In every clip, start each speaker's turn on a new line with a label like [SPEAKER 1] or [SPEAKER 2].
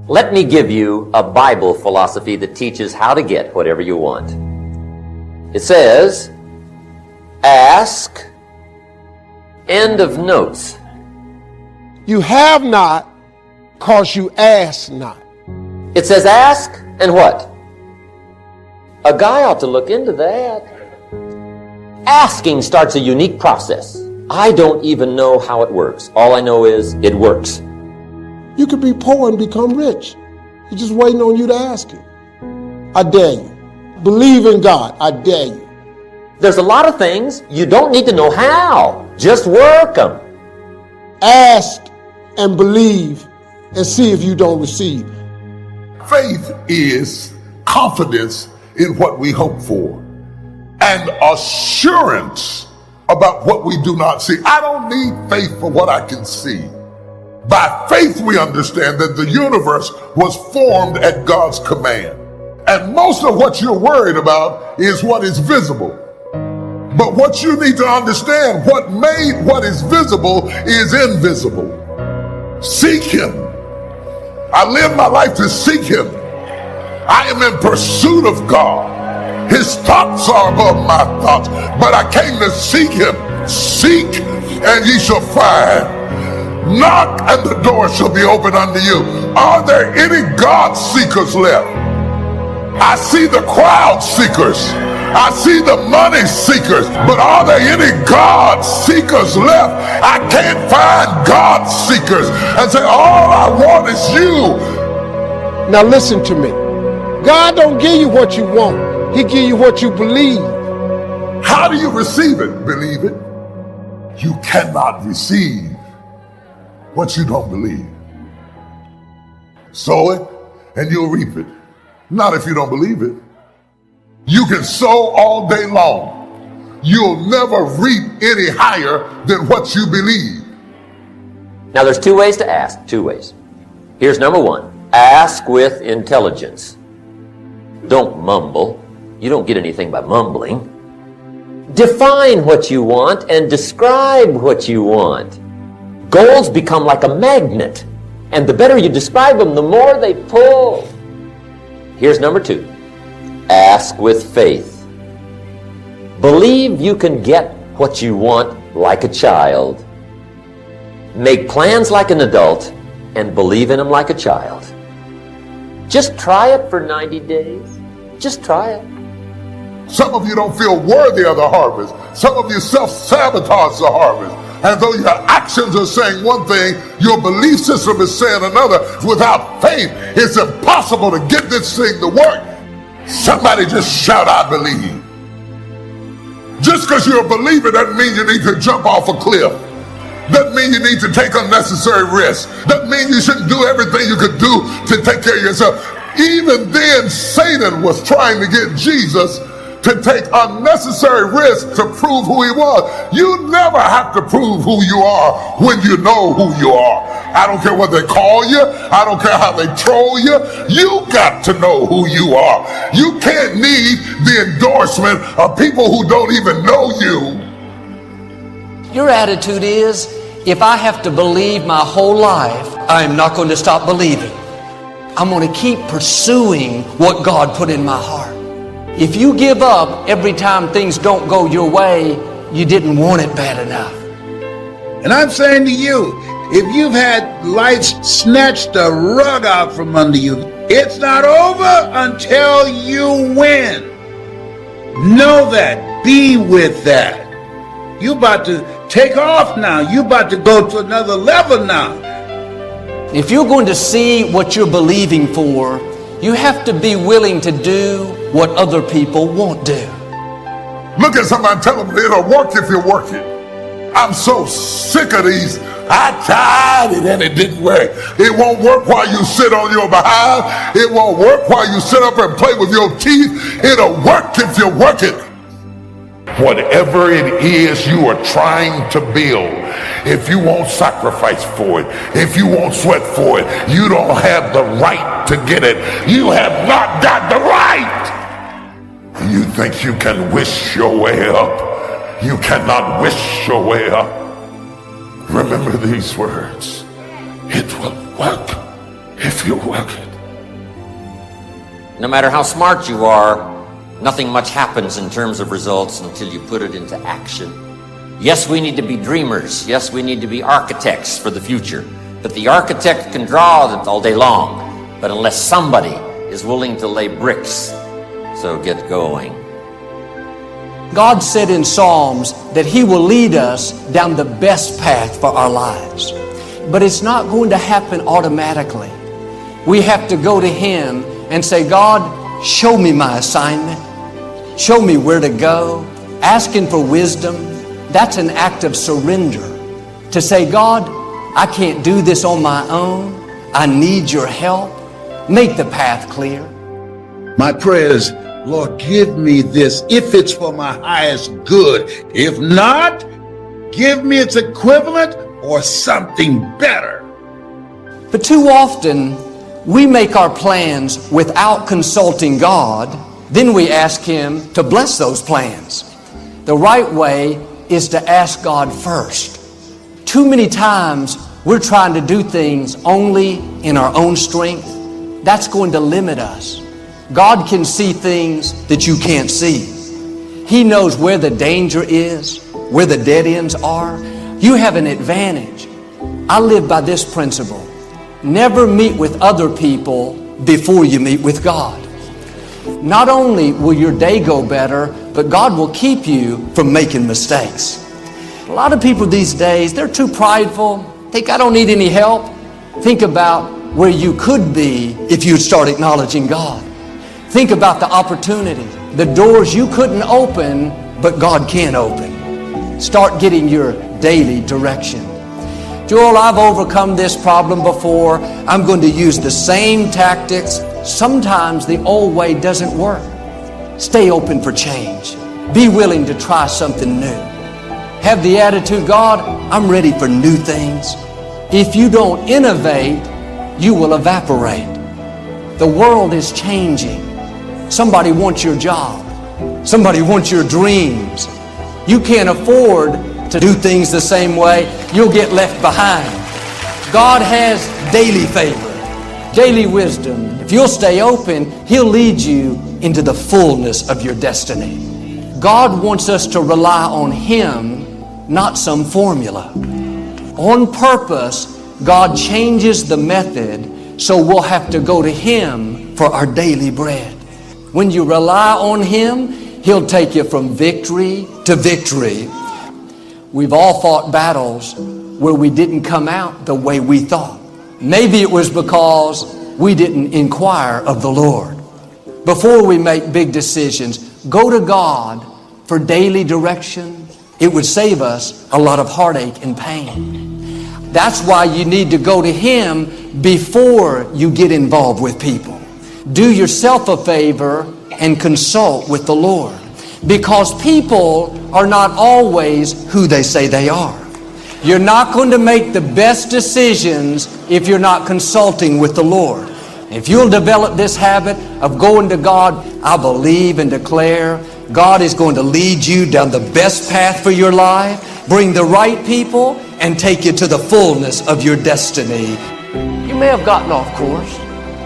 [SPEAKER 1] Let me give you a Bible philosophy that teaches how to get whatever you want. It says, ask, end of notes.
[SPEAKER 2] You have not, because you ask not.
[SPEAKER 1] It says ask, and what? A guy ought to look into that. Asking starts a unique process. I don't even know how it works. All I know is it works.
[SPEAKER 2] You could be poor and become rich. He's just waiting on you to ask him. I dare you. Believe in God. I dare you.
[SPEAKER 1] There's a lot of things you don't need to know how. Just work them.
[SPEAKER 2] Ask and believe and see if you don't receive.
[SPEAKER 3] Faith is confidence in what we hope for and assurance about what we do not see. I don't need faith for what I can see. By faith, we understand that the universe was formed at God's command. And most of what you're worried about is what is visible. But what you need to understand, what made what is visible is invisible. Seek Him. I live my life to seek Him. I am in pursuit of God. His thoughts are above my thoughts, but I came to seek Him. Seek and ye shall find. Knock and the door shall be opened unto you. Are there any God seekers left? I see the crowd seekers. I see the money seekers. But are there any God seekers left? I can't find God seekers and say, all I want is you.
[SPEAKER 2] Now listen to me. God don't give you what you want. He give you what you believe.
[SPEAKER 3] How do you receive it? Believe it. You cannot receive what you don't believe. Sow it and you'll reap it. Not if you don't believe it. You can sow all day long. You'll never reap any higher than what you believe.
[SPEAKER 1] Now there's two ways to ask. Two ways. Here's number one. Ask with intelligence. Don't mumble. You don't get anything by mumbling. Define what you want and describe what you want. Goals become like a magnet, and the better you describe them, the more they pull. Here's number two. Ask with faith. Believe you can get what you want like a child. Make plans like an adult and believe in them like a child. Just try it for 90 days. Just try it.
[SPEAKER 3] Some of you don't feel worthy of the harvest. Some of you self-sabotage the harvest. And though your actions are saying one thing, your belief system is saying another. Without faith, it's impossible to get this thing to work. Somebody just shout, I believe. Just because you're a believer doesn't mean you need to jump off a cliff. Doesn't mean you need to take unnecessary risks. Doesn't mean you shouldn't do everything you could do to take care of yourself. Even then, Satan was trying to get Jesus to take unnecessary risks to prove who he was. You never have to prove who you are when you know who you are. I don't care what they call you. I don't care how they troll you. You got to know who you are. You can't need the endorsement of people who don't even know you.
[SPEAKER 4] Your attitude is, if I have to believe my whole life, I am not going to stop believing. I'm going to keep pursuing what God put in my heart. If you give up every time things don't go your way, you didn't want it bad enough.
[SPEAKER 5] And I'm saying to you, if you've had life snatch the rug out from under you, it's not over until you win. Know that. Be with that. You about to take off now. You about to go to another level now.
[SPEAKER 4] If you're going to see what you're believing for, you have to be willing to do what other people won't do.
[SPEAKER 3] Look at somebody and tell them it'll work if you work it. I'm so sick of these. I tried it and it didn't work. It won't work while you sit on your behind. It won't work while you sit up and play with your teeth. It'll work if you work it. Whatever it is you are trying to build, if you won't sacrifice for it, if you won't sweat for it, you don't have the right to get it. You have not got the right. You think you can wish your way up. You cannot wish your way up. Remember these words. It will work if you work it.
[SPEAKER 1] No matter how smart you are, nothing much happens in terms of results until you put it into action. Yes, we need to be dreamers. Yes, we need to be architects for the future. But the architect can draw all day long, but unless somebody is willing to lay bricks, so get going.
[SPEAKER 4] God said in Psalms that He will lead us down the best path for our lives. But it's not going to happen automatically. We have to go to Him and say, God, show me my assignment. Show me where to go. Asking for wisdom, that's an act of surrender. To say, God, I can't do this on my own. I need your help. Make the path clear.
[SPEAKER 5] My prayer is, Lord, give me this if it's for my highest good. If not, give me its equivalent or something better.
[SPEAKER 4] But too often, we make our plans without consulting God. Then we ask Him to bless those plans. The right way is to ask God first. Too many times, we're trying to do things only in our own strength. That's going to limit us. God can see things that you can't see. He knows where the danger is, where the dead ends are. You have an advantage. I live by this principle. Never meet with other people before you meet with God. Not only will your day go better, but God will keep you from making mistakes. A lot of people these days, they're too prideful. Think, I don't need any help. Think about where you could be if you'd start acknowledging God. Think about the opportunity, the doors you couldn't open, but God can open. Start getting your daily direction. Joel, I've overcome this problem before. I'm going to use the same tactics. Sometimes the old way doesn't work. Stay open for change. Be willing to try something new. Have the attitude, God, I'm ready for new things. If you don't innovate, you will evaporate. The world is changing. Somebody wants your job. Somebody wants your dreams. You can't afford to do things the same way. You'll get left behind. God has daily favor, daily wisdom. If you'll stay open, He'll lead you into the fullness of your destiny. God wants us to rely on Him, not some formula. On purpose, God changes the method so we'll have to go to Him for our daily bread. When you rely on Him, He'll take you from victory to victory. We've all fought battles where we didn't come out the way we thought. Maybe it was because we didn't inquire of the Lord. Before we make big decisions, go to God for daily direction. It would save us a lot of heartache and pain. That's why you need to go to Him before you get involved with people. Do yourself a favor and consult with the Lord. Because people are not always who they say they are. You're not going to make the best decisions if you're not consulting with the Lord. If you'll develop this habit of going to God, I believe and declare God is going to lead you down the best path for your life, bring the right people, and take you to the fullness of your destiny. You may have gotten off course,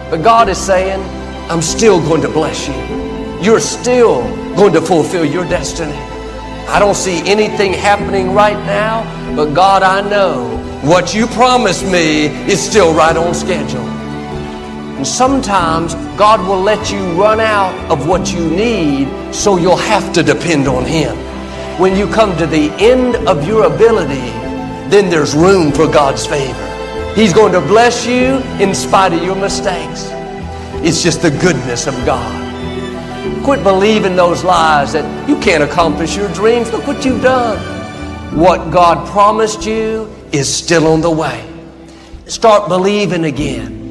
[SPEAKER 4] but God is saying, I'm still going to bless you. You're still going to fulfill your destiny. I don't see anything happening right now, but God, I know what you promised me is still right on schedule. And sometimes God will let you run out of what you need, so you'll have to depend on Him. When you come to the end of your ability, then there's room for God's favor. He's going to bless you in spite of your mistakes. It's just the goodness of God. Quit believing those lies that you can't accomplish your dreams. Look what you've done. What God promised you is still on the way. Start believing again.